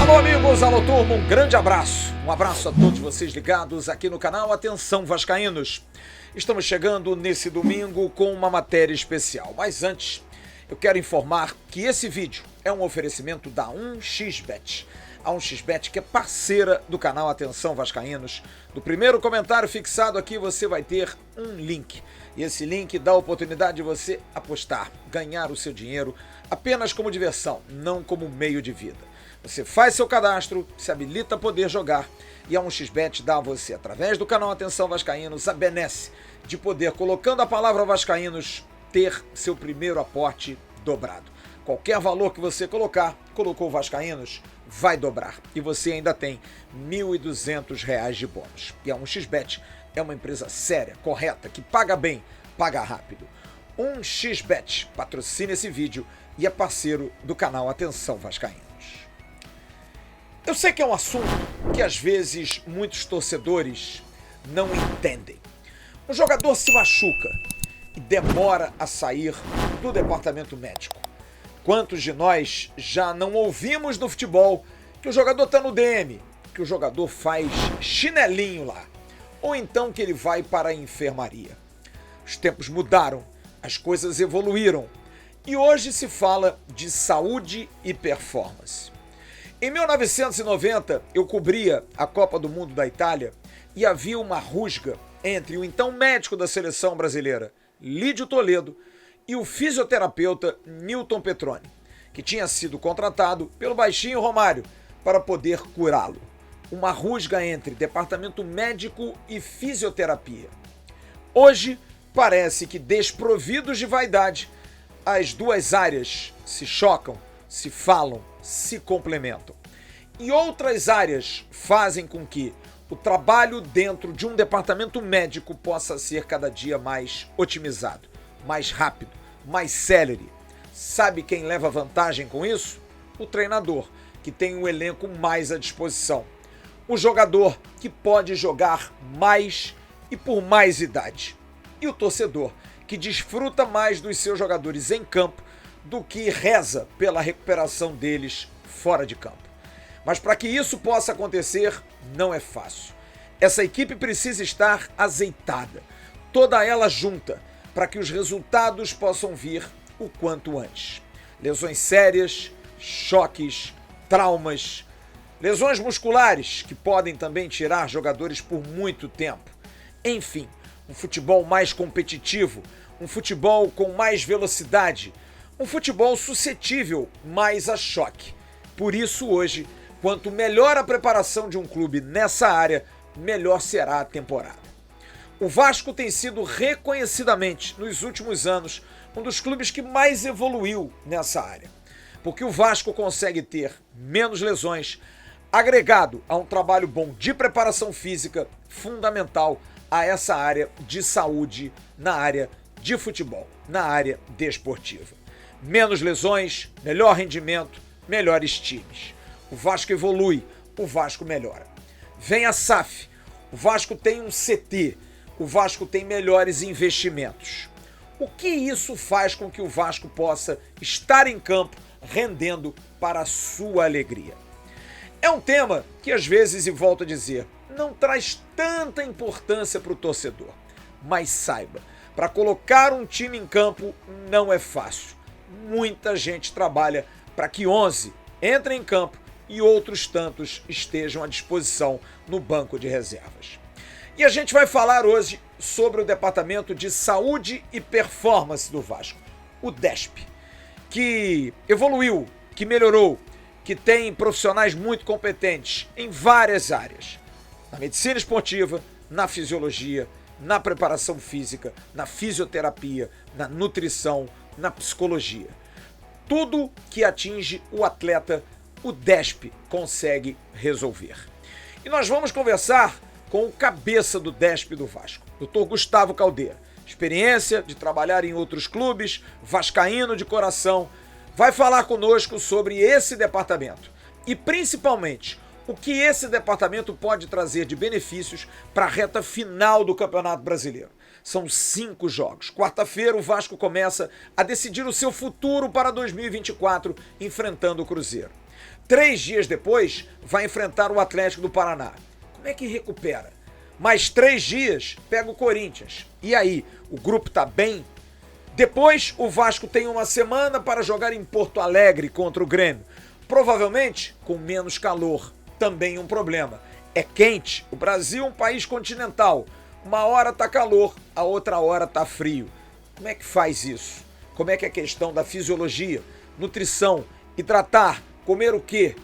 Alô amigos, alô turma, um grande abraço. Um abraço a todos vocês ligados aqui no canal Atenção Vascaínos. Estamos chegando nesse domingo com uma matéria especial. Mas antes, eu quero informar que esse vídeo é um oferecimento da 1xBet. A 1xBet, que é parceira do canal Atenção Vascaínos. No primeiro comentário fixado aqui você vai ter um link. E esse link dá a oportunidade de você apostar, ganhar o seu dinheiro apenas como diversão, não como meio de vida. Você faz seu cadastro, se habilita a poder jogar e a 1xBet dá a você, através do canal Atenção Vascaínos, a benesse de poder, colocando a palavra Vascaínos, ter seu primeiro aporte dobrado. Qualquer valor que você colocar, colocou Vascaínos, vai dobrar. E você ainda tem R$ 1.200 de bônus. E a 1xBet é uma empresa séria, correta, que paga bem, paga rápido. 1xBet patrocina esse vídeo e é parceiro do canal Atenção Vascaínos. Eu sei que é um assunto que às vezes muitos torcedores não entendem. Um jogador se machuca e demora a sair do departamento médico. Quantos de nós já não ouvimos no futebol que o jogador está no DM, que o jogador faz chinelinho lá, ou então que ele vai para a enfermaria? Os tempos mudaram, as coisas evoluíram e hoje se fala de saúde e performance. Em 1990, eu cobria a Copa do Mundo da Itália e havia uma rusga entre o então médico da seleção brasileira, Lídio Toledo, e o fisioterapeuta Nilton Petroni, que tinha sido contratado pelo baixinho Romário para poder curá-lo. Uma rusga entre departamento médico e fisioterapia. Hoje, parece que desprovidos de vaidade, as duas áreas se chocam, se falam, se complementam. E outras áreas fazem com que o trabalho dentro de um departamento médico possa ser cada dia mais otimizado, mais rápido, mais célere. Sabe quem leva vantagem com isso? O treinador, que tem um elenco mais à disposição. O jogador, que pode jogar mais e por mais idade. E o torcedor, que desfruta mais dos seus jogadores em campo do que reza pela recuperação deles fora de campo. Mas para que isso possa acontecer, não é fácil. Essa equipe precisa estar azeitada, toda ela junta, para que os resultados possam vir o quanto antes. Lesões sérias, choques, traumas, lesões musculares que podem também tirar jogadores por muito tempo. Enfim, um futebol mais competitivo, um futebol com mais velocidade, um futebol suscetível mais a choque. Por isso hoje, quanto melhor a preparação de um clube nessa área, melhor será a temporada. O Vasco tem sido reconhecidamente, nos últimos anos, um dos clubes que mais evoluiu nessa área. Porque o Vasco consegue ter menos lesões, agregado a um trabalho bom de preparação física, fundamental a essa área de saúde na área de futebol, na área desportiva. Menos lesões, melhor rendimento, melhores times. O Vasco evolui, o Vasco melhora. Vem a SAF, o Vasco tem um CT, o Vasco tem melhores investimentos. O que isso faz com que o Vasco possa estar em campo rendendo para a sua alegria? É um tema que às vezes, e volto a dizer, não traz tanta importância para o torcedor. Mas saiba, para colocar um time em campo não é fácil. Muita gente trabalha para que 11 entrem em campo e outros tantos estejam à disposição no banco de reservas. E a gente vai falar hoje sobre o Departamento de Saúde e Performance do Vasco, o DESP, que evoluiu, que melhorou, que tem profissionais muito competentes em várias áreas. Na medicina esportiva, na fisiologia, na preparação física, na fisioterapia, na nutrição, na psicologia. Tudo que atinge o atleta, o DESP consegue resolver. E nós vamos conversar com o cabeça do DESP do Vasco, Dr. Gustavo Caldeira. Experiência de trabalhar em outros clubes, vascaíno de coração, vai falar conosco sobre esse departamento e principalmente o que esse departamento pode trazer de benefícios para a reta final do Campeonato Brasileiro. São 5 jogos. Quarta-feira, o Vasco começa a decidir o seu futuro para 2024, enfrentando o Cruzeiro. 3 dias depois, vai enfrentar o Atlético do Paraná. Como é que recupera? Mais 3 dias, pega o Corinthians. E aí, o grupo tá bem? Depois, o Vasco tem uma semana para jogar em Porto Alegre contra o Grêmio. Provavelmente com menos calor. Também um problema. É quente. O Brasil é um país continental. Uma hora tá calor, a outra hora tá frio. Como é que faz isso? Como é que é a questão da fisiologia, nutrição, hidratar, comer o quê?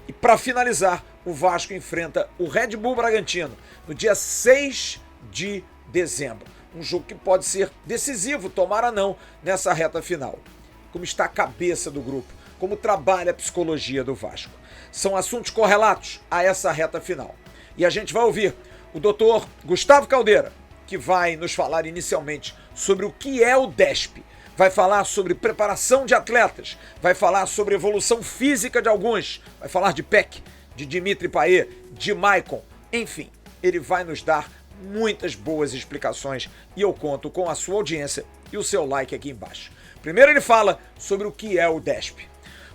E para finalizar, o Vasco enfrenta o Red Bull Bragantino no dia 6 de dezembro. Um jogo que pode ser decisivo, tomara não, nessa reta final. Como está a cabeça do grupo, como trabalha a psicologia do Vasco. São assuntos correlatos a essa reta final. E a gente vai ouvir o doutor Gustavo Caldeira, que vai nos falar inicialmente sobre o que é o DESP. Vai falar sobre preparação de atletas, vai falar sobre evolução física de alguns, vai falar de Peck, de Dimitri Payet, de Maicon, enfim, ele vai nos dar muitas boas explicações e eu conto com a sua audiência e o seu like aqui embaixo. Primeiro ele fala sobre o que é o DESP.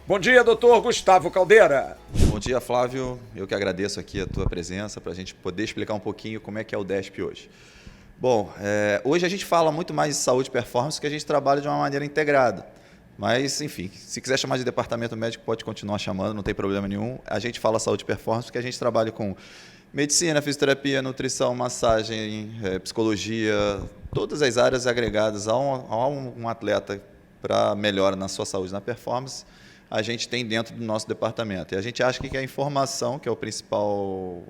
Bom dia, doutor Gustavo Caldeira. Bom dia, Flávio. Eu que agradeço aqui a tua presença para a gente poder explicar um pouquinho como é que é o DESP hoje. Bom, hoje a gente fala muito mais de saúde e performance, que a gente trabalha de uma maneira integrada. Mas, enfim, se quiser chamar de departamento médico, pode continuar chamando, não tem problema nenhum. A gente fala saúde e performance porque a gente trabalha com medicina, fisioterapia, nutrição, massagem, psicologia, todas as áreas agregadas a um atleta para melhora na sua saúde e na performance, a gente tem dentro do nosso departamento. E a gente acha que a informação, que é o principal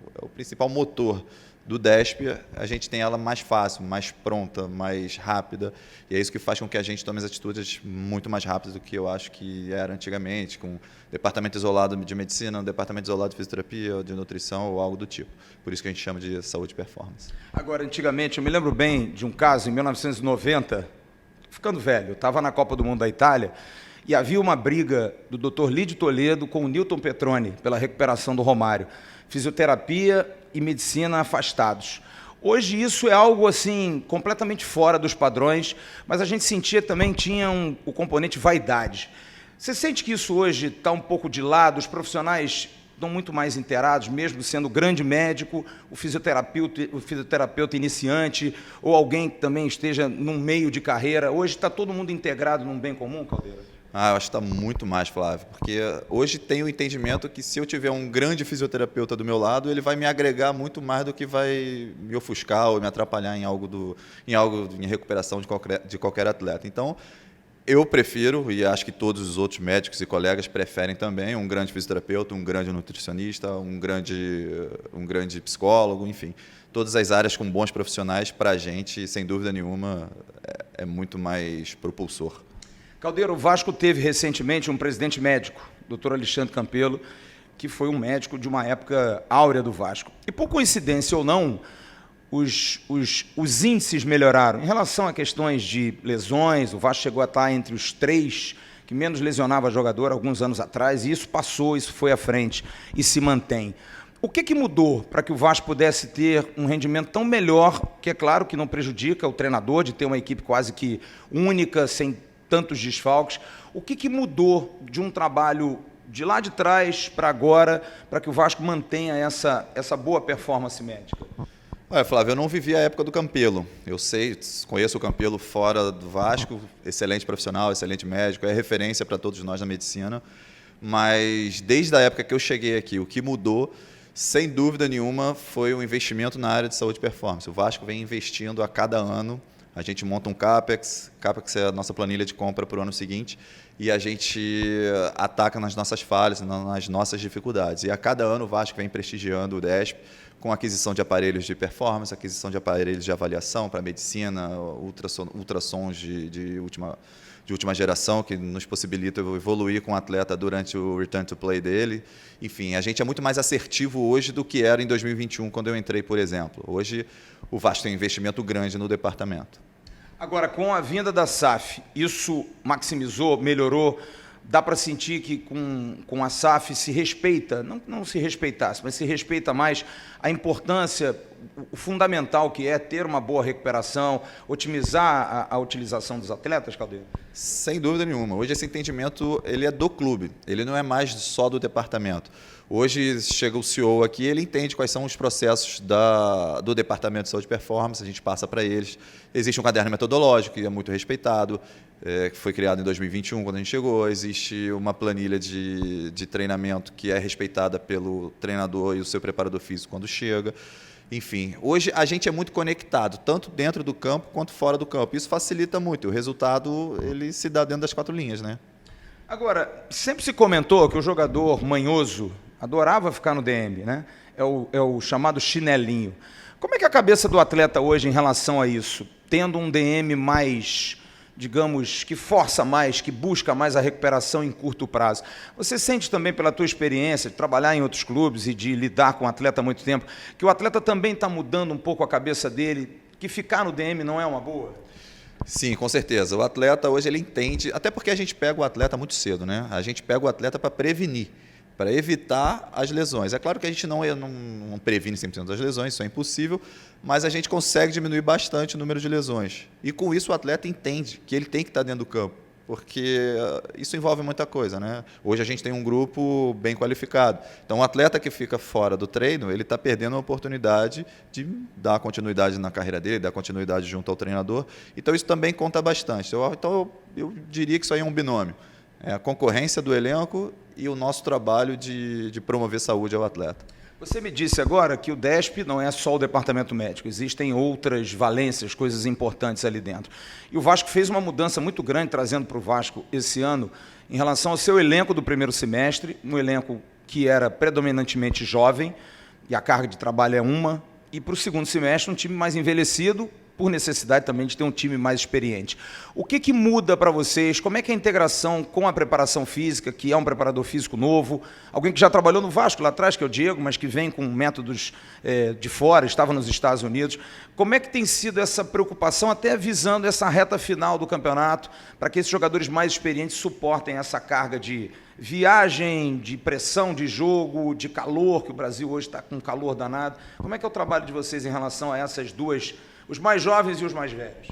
motor do DESP, a gente tem ela mais fácil, mais pronta, mais rápida, e é isso que faz com que a gente tome as atitudes muito mais rápidas do que eu acho que era antigamente, com departamento isolado de medicina, um departamento isolado de fisioterapia, de nutrição ou algo do tipo. Por isso que a gente chama de saúde e performance. Agora, antigamente, eu me lembro bem de um caso, em 1990, ficando velho, eu estava na Copa do Mundo da Itália, e havia uma briga do Dr. Lídio Toledo com o Nilton Petroni pela recuperação do Romário. Fisioterapia e medicina afastados. Hoje isso é algo assim completamente fora dos padrões, mas a gente sentia também, tinha o componente vaidade. Você sente que isso hoje está um pouco de lado, os profissionais estão muito mais inteirados, mesmo sendo grande médico, o fisioterapeuta iniciante, ou alguém que também esteja num meio de carreira, hoje está todo mundo integrado num bem comum, Caldeira? Eu acho que está muito mais, Flávio, porque hoje tem o entendimento que se eu tiver um grande fisioterapeuta do meu lado, ele vai me agregar muito mais do que vai me ofuscar ou me atrapalhar em recuperação de qualquer atleta. Então, eu prefiro, e acho que todos os outros médicos e colegas preferem também, um grande fisioterapeuta, um grande nutricionista, um grande psicólogo, enfim. Todas as áreas com bons profissionais, para a gente, sem dúvida nenhuma, é muito mais propulsor. Caldeira, o Vasco teve recentemente um presidente médico, Dr. Alexandre Campelo, que foi um médico de uma época áurea do Vasco. E por coincidência ou não, os índices melhoraram. Em relação a questões de lesões, o Vasco chegou a estar entre os 3 que menos lesionava jogador alguns anos atrás, e isso passou, isso foi à frente e se mantém. O que mudou para que o Vasco pudesse ter um rendimento tão melhor, que é claro que não prejudica o treinador de ter uma equipe quase que única, sem tantos desfalques? O que mudou de um trabalho de lá de trás para agora, para que o Vasco mantenha essa boa performance médica? Flávio, eu não vivi a época do Campelo. Eu conheço o Campelo fora do Vasco, excelente profissional, excelente médico, é referência para todos nós na medicina, mas desde a época que eu cheguei aqui, o que mudou, sem dúvida nenhuma, foi o investimento na área de saúde e performance. O Vasco vem investindo a cada ano. A gente monta um CAPEX é a nossa planilha de compra para o ano seguinte, e a gente ataca nas nossas falhas, nas nossas dificuldades. E a cada ano o Vasco vem prestigiando o DESP com aquisição de aparelhos de performance, aquisição de aparelhos de avaliação para medicina, ultrassons de última geração, que nos possibilita evoluir com o atleta durante o return to play dele. Enfim, a gente é muito mais assertivo hoje do que era em 2021, quando eu entrei, por exemplo. Hoje o Vasco tem um investimento grande no departamento. Agora, com a vinda da SAF, isso maximizou, melhorou? Dá para sentir que com a SAF se respeita, não se respeitasse, mas se respeita mais a importância, o fundamental que é ter uma boa recuperação, otimizar a utilização dos atletas, Caldeira? Sem dúvida nenhuma. Hoje esse entendimento ele é do clube, ele não é mais só do departamento. Hoje chega o CEO aqui, ele entende quais são os processos do Departamento de Saúde e Performance, a gente passa para eles. Existe um caderno metodológico que é muito respeitado, que foi criado em 2021, quando a gente chegou. Existe uma planilha de treinamento que é respeitada pelo treinador e o seu preparador físico quando chega. Enfim, hoje a gente é muito conectado, tanto dentro do campo quanto fora do campo. Isso facilita muito. O resultado ele se dá dentro das 4 linhas, né? Agora, sempre se comentou que o jogador manhoso adorava ficar no DM, né? É o chamado chinelinho. Como é que é a cabeça do atleta hoje em relação a isso? Tendo um DM mais, digamos, que força mais, que busca mais a recuperação em curto prazo. Você sente também, pela tua experiência de trabalhar em outros clubes e de lidar com o atleta há muito tempo, que o atleta também está mudando um pouco a cabeça dele, que ficar no DM não é uma boa? Sim, com certeza. O atleta hoje ele entende, até porque a gente pega o atleta muito cedo, né? A gente pega o atleta para prevenir, para evitar as lesões. É claro que a gente não previne 100% das lesões, isso é impossível, mas a gente consegue diminuir bastante o número de lesões. E com isso o atleta entende que ele tem que estar dentro do campo, porque isso envolve muita coisa, né? Hoje a gente tem um grupo bem qualificado. Então o atleta que fica fora do treino, ele está perdendo a oportunidade de dar continuidade na carreira dele, dar continuidade junto ao treinador. Então isso também conta bastante. Então eu diria que isso aí é um binômio. É a concorrência do elenco e o nosso trabalho de promover saúde ao atleta. Você me disse agora que o DESP não é só o departamento médico, existem outras valências, coisas importantes ali dentro. E o Vasco fez uma mudança muito grande, trazendo para o Vasco esse ano, em relação ao seu elenco do primeiro semestre, um elenco que era predominantemente jovem, e a carga de trabalho é uma, e para o segundo semestre um time mais envelhecido, por necessidade também de ter um time mais experiente. O que muda para vocês? Como é que é a integração com a preparação física, que é um preparador físico novo, alguém que já trabalhou no Vasco lá atrás, que é o Diego, mas que vem com métodos de fora, estava nos Estados Unidos. Como é que tem sido essa preocupação, até visando essa reta final do campeonato, para que esses jogadores mais experientes suportem essa carga de viagem, de pressão de jogo, de calor, que o Brasil hoje está com calor danado. Como é que é o trabalho de vocês em relação a essas duas, os mais jovens e os mais velhos?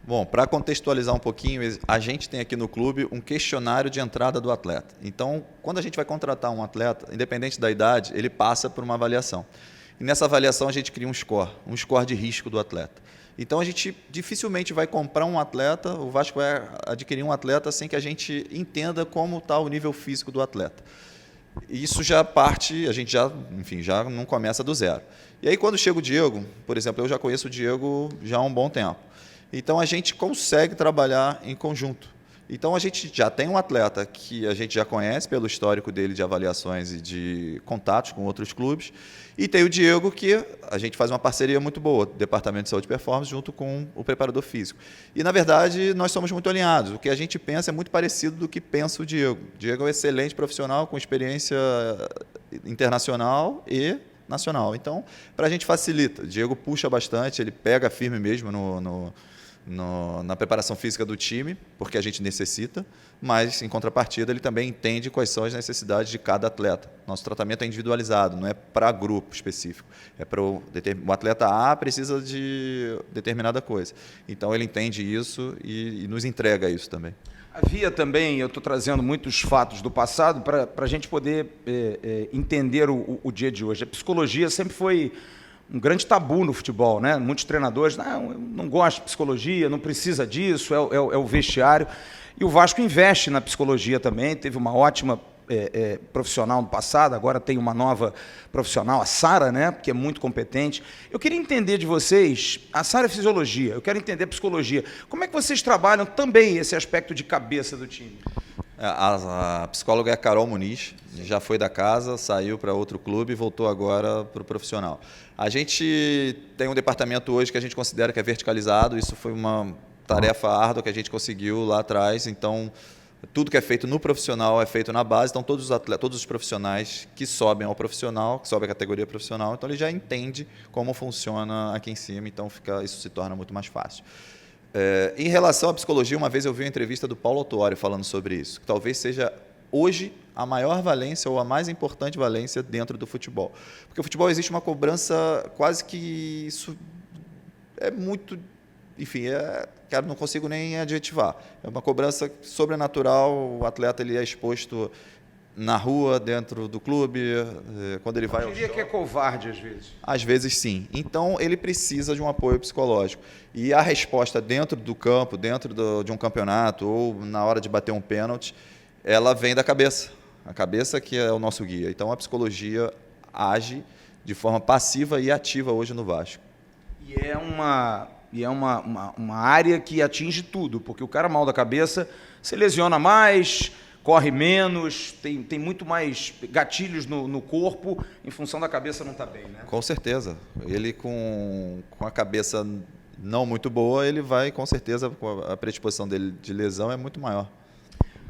Bom, para contextualizar um pouquinho, a gente tem aqui no clube um questionário de entrada do atleta. Então, quando a gente vai contratar um atleta, independente da idade, ele passa por uma avaliação. E nessa avaliação a gente cria um score de risco do atleta. Então a gente dificilmente vai comprar um atleta, o Vasco vai adquirir um atleta sem que a gente entenda como está o nível físico do atleta. E isso já parte, a gente já não começa do zero. E aí quando chega o Diego, por exemplo, eu já conheço o Diego já há um bom tempo. Então a gente consegue trabalhar em conjunto. Então a gente já tem um atleta que a gente já conhece pelo histórico dele de avaliações e de contatos com outros clubes. E tem o Diego, que a gente faz uma parceria muito boa, Departamento de Saúde e Performance, junto com o preparador físico. E, na verdade, nós somos muito alinhados. O que a gente pensa é muito parecido do que pensa o Diego. O Diego é um excelente profissional, com experiência internacional e nacional. Então, para a gente facilita. O Diego puxa bastante, ele pega firme mesmo na preparação física do time, porque a gente necessita, mas, em contrapartida, ele também entende quais são as necessidades de cada atleta. Nosso tratamento é individualizado, não é para grupo específico. É para o atleta A precisa de determinada coisa. Então, ele entende isso e nos entrega isso também. Havia também, eu estou trazendo muitos fatos do passado para a gente poder entender o dia de hoje. A psicologia sempre foi um grande tabu no futebol, né? Muitos treinadores, não, eu não gosto de psicologia, não precisa disso, é o vestiário. E o Vasco investe na psicologia também, teve uma ótima profissional no passado, agora tem uma nova profissional, a Sara, né? Que é muito competente. Eu queria entender de vocês, a Sara é fisiologia, eu quero entender a psicologia. Como é que vocês trabalham também esse aspecto de cabeça do time? A psicóloga é a Carol Muniz, já foi da casa, saiu para outro clube e voltou agora para o profissional. A gente tem um departamento hoje que a gente considera que é verticalizado, isso foi uma tarefa árdua que a gente conseguiu lá atrás, então tudo que é feito no profissional é feito na base, então todos os profissionais que sobem ao profissional, que sobem a categoria profissional, então ele já entende como funciona aqui em cima, então isso se torna muito mais fácil. Em relação à psicologia, uma vez eu vi uma entrevista do Paulo Autuori falando sobre isso, que talvez seja hoje a maior valência ou a mais importante valência dentro do futebol. Porque o futebol existe uma cobrança quase que isso é muito... Enfim, cara, não consigo nem adjetivar. É uma cobrança sobrenatural, o atleta ele é exposto na rua, dentro do clube, quando ele vai... Eu diria que é covarde às vezes. Às vezes sim. Então ele precisa de um apoio psicológico. E a resposta dentro do campo, dentro de um campeonato ou na hora de bater um pênalti, ela vem da cabeça. A cabeça que é o nosso guia. Então a psicologia age de forma passiva e ativa hoje no Vasco. E é uma área que atinge tudo, porque o cara mal da cabeça se lesiona mais, corre menos, tem muito mais gatilhos no corpo em função da cabeça não estar bem, né? Com certeza. Ele com a cabeça não muito boa, ele vai, com certeza, a predisposição dele de lesão é muito maior.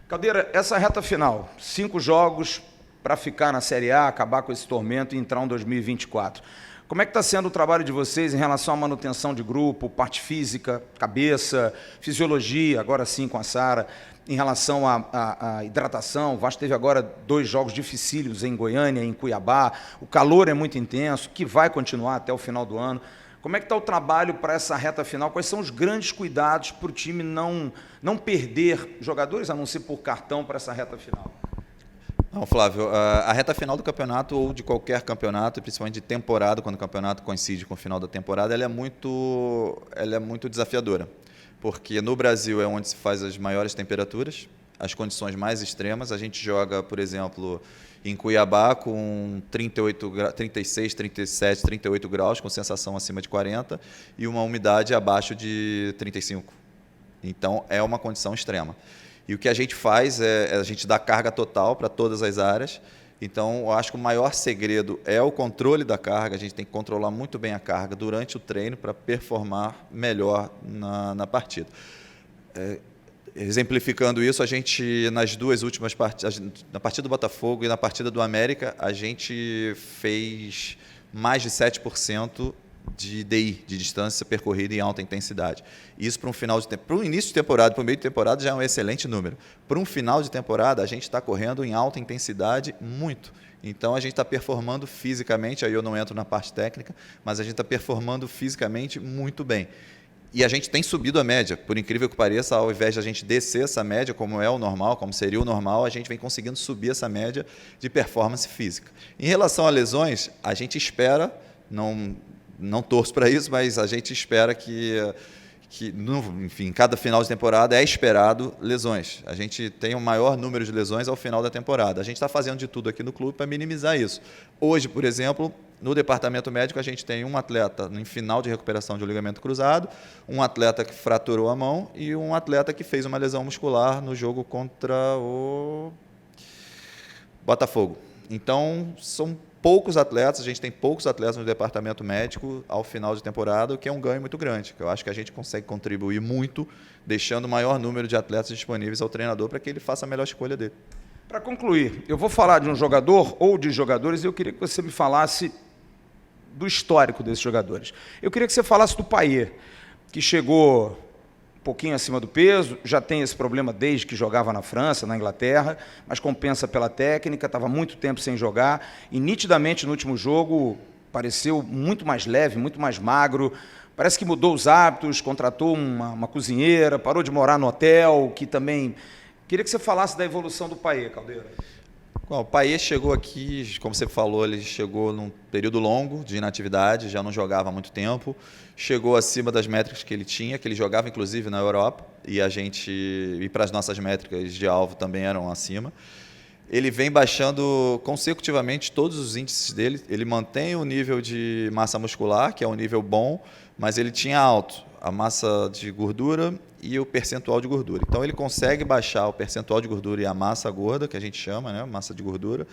Caldeira, essa reta final, 5 jogos para ficar na Série A, acabar com esse tormento e entrar em 2024. Como é que está sendo o trabalho de vocês em relação à manutenção de grupo, parte física, cabeça, fisiologia, agora sim com a Sara, em relação à hidratação? O Vasco teve agora 2 jogos dificílimos em Goiânia, em Cuiabá, o calor é muito intenso, que vai continuar até o final do ano. Como é que está o trabalho para essa reta final? Quais são os grandes cuidados para o time não perder jogadores, a não ser por cartão, para essa reta final? Não, Flávio, a reta final do campeonato ou de qualquer campeonato, principalmente de temporada, quando o campeonato coincide com o final da temporada, ela é muito desafiadora, porque no Brasil é onde se faz as maiores temperaturas, as condições mais extremas. A gente joga, por exemplo, em Cuiabá com 36, 37, 38 graus, com sensação acima de 40 e uma umidade abaixo de 35. Então, é uma condição extrema. E o que a gente faz é a gente dar carga total para todas as áreas. Então, eu acho que o maior segredo é o controle da carga. A gente tem que controlar muito bem a carga durante o treino para performar melhor na partida. Exemplificando isso, a gente, nas 2 últimas partidas, na partida do Botafogo e na partida do América, a gente fez mais de 7% de DI, de distância percorrida em alta intensidade. Isso para um final de para um início de temporada, para o meio de temporada já é um excelente número. Para um final de temporada, a gente está correndo em alta intensidade muito. Então a gente está performando fisicamente, aí eu não entro na parte técnica, mas a gente está performando fisicamente muito bem. E a gente tem subido a média, por incrível que pareça, ao invés de a gente descer essa média, como é o normal, como seria o normal, a gente vem conseguindo subir essa média de performance física. Em relação a lesões, a gente espera, não torço para isso, mas a gente espera que enfim, cada final de temporada é esperado lesões. A gente tem o maior número de lesões ao final da temporada. A gente está fazendo de tudo aqui no clube para minimizar isso. Hoje, por exemplo, no departamento médico, a gente tem um atleta em final de recuperação de um ligamento cruzado, um atleta que fraturou a mão e um atleta que fez uma lesão muscular no jogo contra o Botafogo. Então, são poucos atletas, a gente tem poucos atletas no departamento médico ao final de temporada, o que é um ganho muito grande. Eu acho que a gente consegue contribuir muito, deixando o maior número de atletas disponíveis ao treinador para que ele faça a melhor escolha dele. Para concluir, eu vou falar de um jogador ou de jogadores e eu queria que você me falasse do histórico desses jogadores. Eu queria que você falasse do Payet, que chegou um pouquinho acima do peso, já tem esse problema desde que jogava na França, na Inglaterra, mas compensa pela técnica, estava muito tempo sem jogar e nitidamente no último jogo pareceu muito mais leve, muito mais magro, parece que mudou os hábitos, contratou uma cozinheira, parou de morar no hotel, que também... Queria que você falasse da evolução do Payet, Caldeira. Bom, o Payet chegou aqui, como você falou, ele chegou num período longo de inatividade, já não jogava há muito tempo, chegou acima das métricas que ele tinha, que ele jogava inclusive na Europa, e para as nossas métricas de alvo também eram acima. Ele vem baixando consecutivamente todos os índices dele, ele mantém o nível de massa muscular, que é um nível bom, mas ele tinha alto a massa de gordura e o percentual de gordura. Então ele consegue baixar o percentual de gordura e a massa gorda, que a gente chama, né, massa de gordura,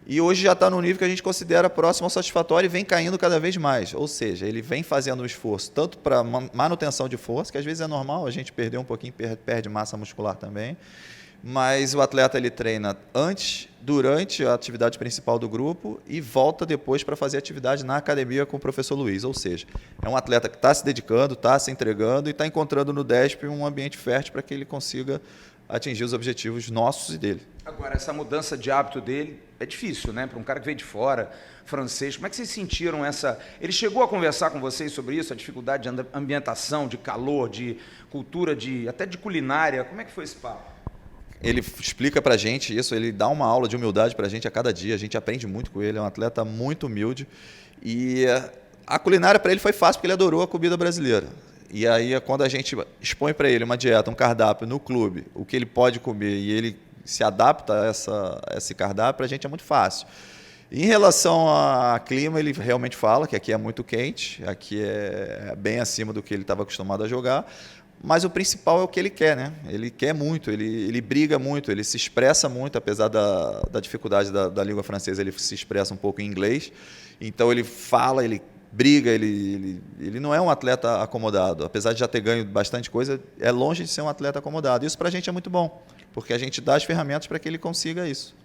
e hoje já está no nível que a gente considera próximo ao satisfatório e vem caindo cada vez mais. Ou seja, ele vem fazendo um esforço tanto para manutenção de força, que às vezes é normal, a gente perder um pouquinho, perde massa muscular também, mas o atleta ele treina antes, durante a atividade principal do grupo e volta depois para fazer atividade na academia com o professor Luiz. Ou seja, é um atleta que está se dedicando, está se entregando e está encontrando no DESP um ambiente fértil para que ele consiga atingir os objetivos nossos e dele. Agora, essa mudança de hábito dele é difícil, né? Para um cara que veio de fora, francês. Como é que vocês sentiram essa... Ele chegou a conversar com vocês sobre isso, a dificuldade de ambientação, de calor, de cultura, até de culinária? Como é que foi esse papo? Ele explica pra gente isso, ele dá uma aula de humildade pra gente a cada dia, a gente aprende muito com ele, é um atleta muito humilde. E a culinária para ele foi fácil porque ele adorou a comida brasileira. E aí, quando a gente expõe para ele uma dieta, um cardápio no clube, o que ele pode comer e ele se adapta a esse cardápio, para a gente é muito fácil. Em relação a clima, ele realmente fala que aqui é muito quente, aqui é bem acima do que ele estava acostumado a jogar, mas o principal é o que ele quer, né? Ele quer muito, ele briga muito, ele se expressa muito, apesar da dificuldade da língua francesa, ele se expressa um pouco em inglês, então ele fala, ele briga, ele não é um atleta acomodado, apesar de já ter ganho bastante coisa, é longe de ser um atleta acomodado. Isso para a gente é muito bom, porque a gente dá as ferramentas para que ele consiga isso.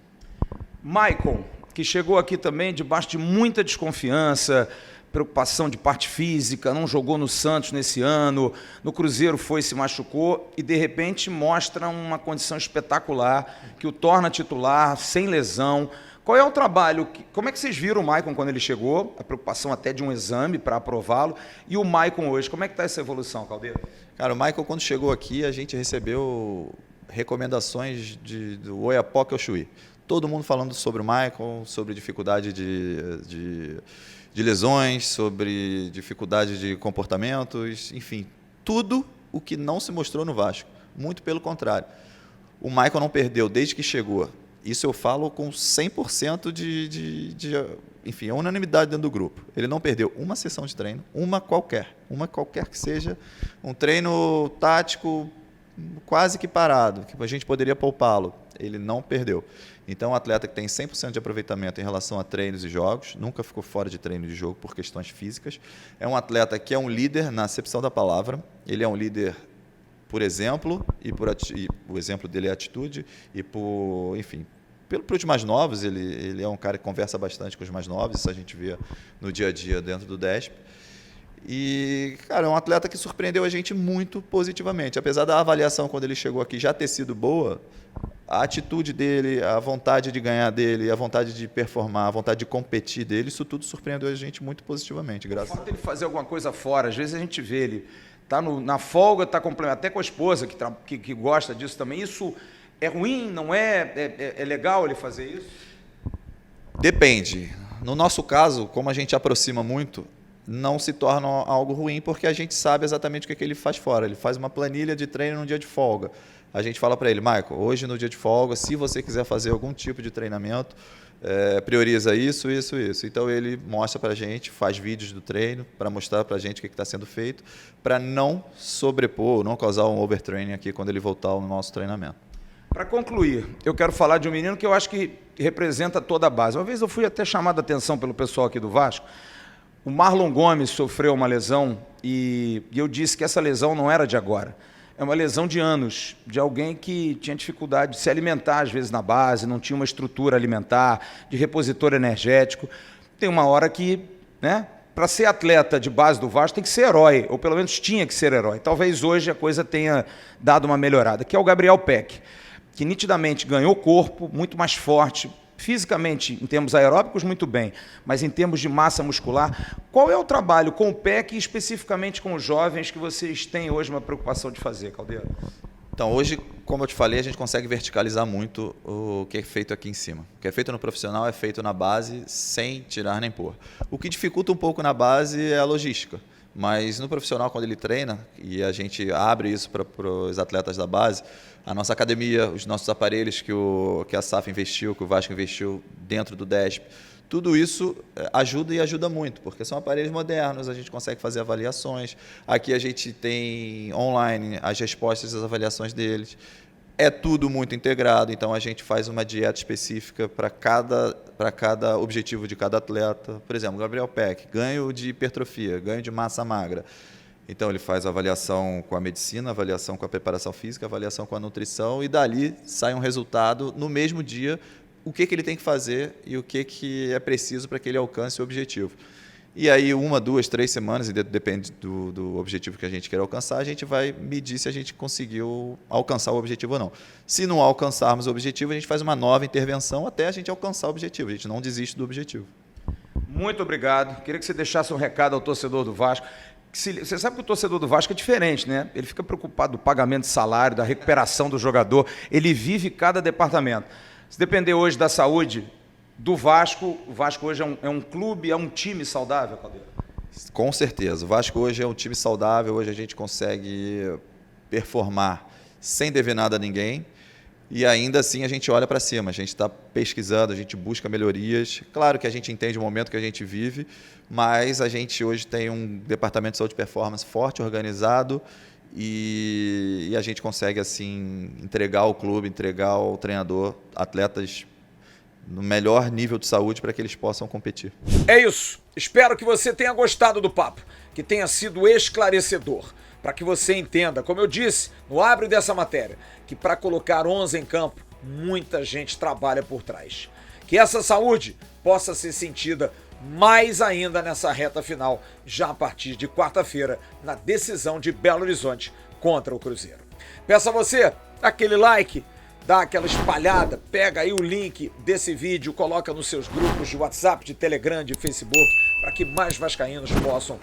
Maicon, que chegou aqui também debaixo de muita desconfiança, preocupação de parte física, não jogou no Santos nesse ano, no Cruzeiro foi, se machucou e de repente mostra uma condição espetacular que o torna titular, sem lesão. Qual é o trabalho? Como é que vocês viram o Maicon quando ele chegou? A preocupação até de um exame para aprová-lo. E o Maicon hoje, como é que está essa evolução, Caldeira? Cara, o Maicon, quando chegou aqui, a gente recebeu recomendações do Oiapoque ao Chuí. Todo mundo falando sobre o Maicon, sobre dificuldade de lesões, sobre dificuldade de comportamentos, enfim, tudo o que não se mostrou no Vasco. Muito pelo contrário. O Maicon não perdeu desde que chegou. Isso eu falo com 100% enfim, a unanimidade dentro do grupo. Ele não perdeu uma sessão de treino, uma qualquer que seja, um treino tático quase que parado, que a gente poderia poupá-lo. Ele não perdeu. Então, um atleta que tem 100% de aproveitamento em relação a treinos e jogos, nunca ficou fora de treino de jogo por questões físicas. É um atleta que é um líder na acepção da palavra, ele é um líder por exemplo, e o exemplo dele é atitude, e por, enfim, para os mais novos, ele é um cara que conversa bastante com os mais novos, isso a gente vê no dia a dia dentro do DESP. E, cara, é um atleta que surpreendeu a gente muito positivamente. Apesar da avaliação quando ele chegou aqui já ter sido boa, a atitude dele, a vontade de ganhar dele, a vontade de performar, a vontade de competir dele, isso tudo surpreendeu a gente muito positivamente, graças a Deus. O fato dele fazer alguma coisa fora, às vezes a gente vê ele tá na folga, tá até com a esposa que gosta disso também. Isso é ruim, não é? É legal ele fazer isso? Depende. No nosso caso, como a gente aproxima muito, não se torna algo ruim, porque a gente sabe exatamente o que ele faz fora. Ele faz uma planilha de treino no dia de folga. A gente fala para ele, Michael, hoje no dia de folga, se você quiser fazer algum tipo de treinamento, prioriza isso. Então ele mostra para a gente, faz vídeos do treino para mostrar para a gente o que está sendo feito, para não sobrepor, não causar um overtraining aqui quando ele voltar ao nosso treinamento. Para concluir, eu quero falar de um menino que eu acho que representa toda a base. Uma vez eu fui até chamado a atenção pelo pessoal aqui do Vasco. O Marlon Gomes sofreu uma lesão e eu disse que essa lesão não era de agora. É uma lesão de anos, de alguém que tinha dificuldade de se alimentar, às vezes, na base, não tinha uma estrutura alimentar, de repositor energético. Tem uma hora que, né, para ser atleta de base do Vasco, tem que ser herói, ou pelo menos tinha que ser herói. Talvez hoje a coisa tenha dado uma melhorada, que é o Gabriel Peck, que nitidamente ganhou corpo, muito mais forte, fisicamente, em termos aeróbicos, muito bem, mas em termos de massa muscular, qual é o trabalho com o PEC e especificamente com os jovens que vocês têm hoje uma preocupação de fazer, Caldeira? Então, hoje, como eu te falei, a gente consegue verticalizar muito o que é feito aqui em cima. O que é feito no profissional é feito na base, sem tirar nem pôr. O que dificulta um pouco na base é a logística. Mas no profissional, quando ele treina, e a gente abre isso para os atletas da base, a nossa academia, os nossos aparelhos que a SAF investiu, que o Vasco investiu dentro do DESP, tudo isso ajuda e ajuda muito, porque são aparelhos modernos, a gente consegue fazer avaliações. Aqui a gente tem online as respostas às avaliações deles. É tudo muito integrado, então a gente faz uma dieta específica para cada objetivo de cada atleta. Por exemplo, Gabriel Peck, ganho de hipertrofia, ganho de massa magra. Então ele faz a avaliação com a medicina, avaliação com a preparação física, avaliação com a nutrição e dali sai um resultado no mesmo dia, o que ele tem que fazer e o que é preciso para que ele alcance o objetivo. E aí, 1, 2, 3 semanas, e depende do objetivo que a gente quer alcançar, a gente vai medir se a gente conseguiu alcançar o objetivo ou não. Se não alcançarmos o objetivo, a gente faz uma nova intervenção até a gente alcançar o objetivo. A gente não desiste do objetivo. Muito obrigado. Queria que você deixasse um recado ao torcedor do Vasco. Você sabe que o torcedor do Vasco é diferente, né? Ele fica preocupado do pagamento de salário, da recuperação do jogador. Ele vive cada departamento. Se depender hoje da saúde do Vasco, o Vasco hoje é um clube, é um time saudável, Caldeira? Com certeza. O Vasco hoje é um time saudável, hoje a gente consegue performar sem dever nada a ninguém e ainda assim a gente olha para cima, a gente está pesquisando, a gente busca melhorias. Claro que a gente entende o momento que a gente vive, mas a gente hoje tem um departamento de saúde e performance forte, organizado e a gente consegue assim entregar ao clube, entregar ao treinador atletas no melhor nível de saúde para que eles possam competir. É isso. Espero que você tenha gostado do papo, que tenha sido esclarecedor, para que você entenda, como eu disse no abre dessa matéria, que para colocar 11 em campo, muita gente trabalha por trás. Que essa saúde possa ser sentida mais ainda nessa reta final, já a partir de quarta-feira, na decisão de Belo Horizonte contra o Cruzeiro. Peço a você aquele like, dá aquela espalhada, pega aí o link desse vídeo, coloca nos seus grupos de WhatsApp, de Telegram, de Facebook, para que mais vascaínos possam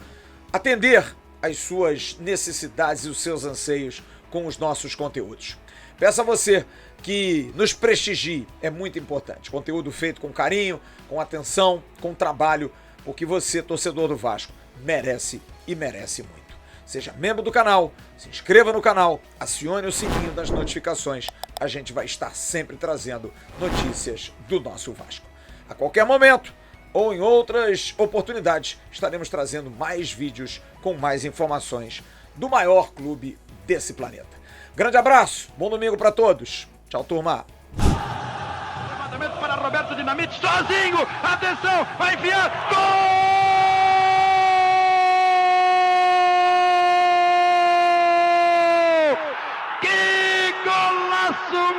atender às suas necessidades e os seus anseios com os nossos conteúdos. Peço a você que nos prestigie, é muito importante. Conteúdo feito com carinho, com atenção, com trabalho, porque você, torcedor do Vasco, merece e merece muito. Seja membro do canal, se inscreva no canal, acione o sininho das notificações. A gente vai estar sempre trazendo notícias do nosso Vasco. A qualquer momento ou em outras oportunidades, estaremos trazendo mais vídeos com mais informações do maior clube desse planeta. Grande abraço, bom domingo para todos. Tchau, turma. Levantamento para Roberto Dinamite, sozinho, atenção, vai enfiar, gol!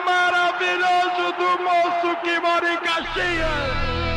Maravilhoso do moço que mora em Caxias!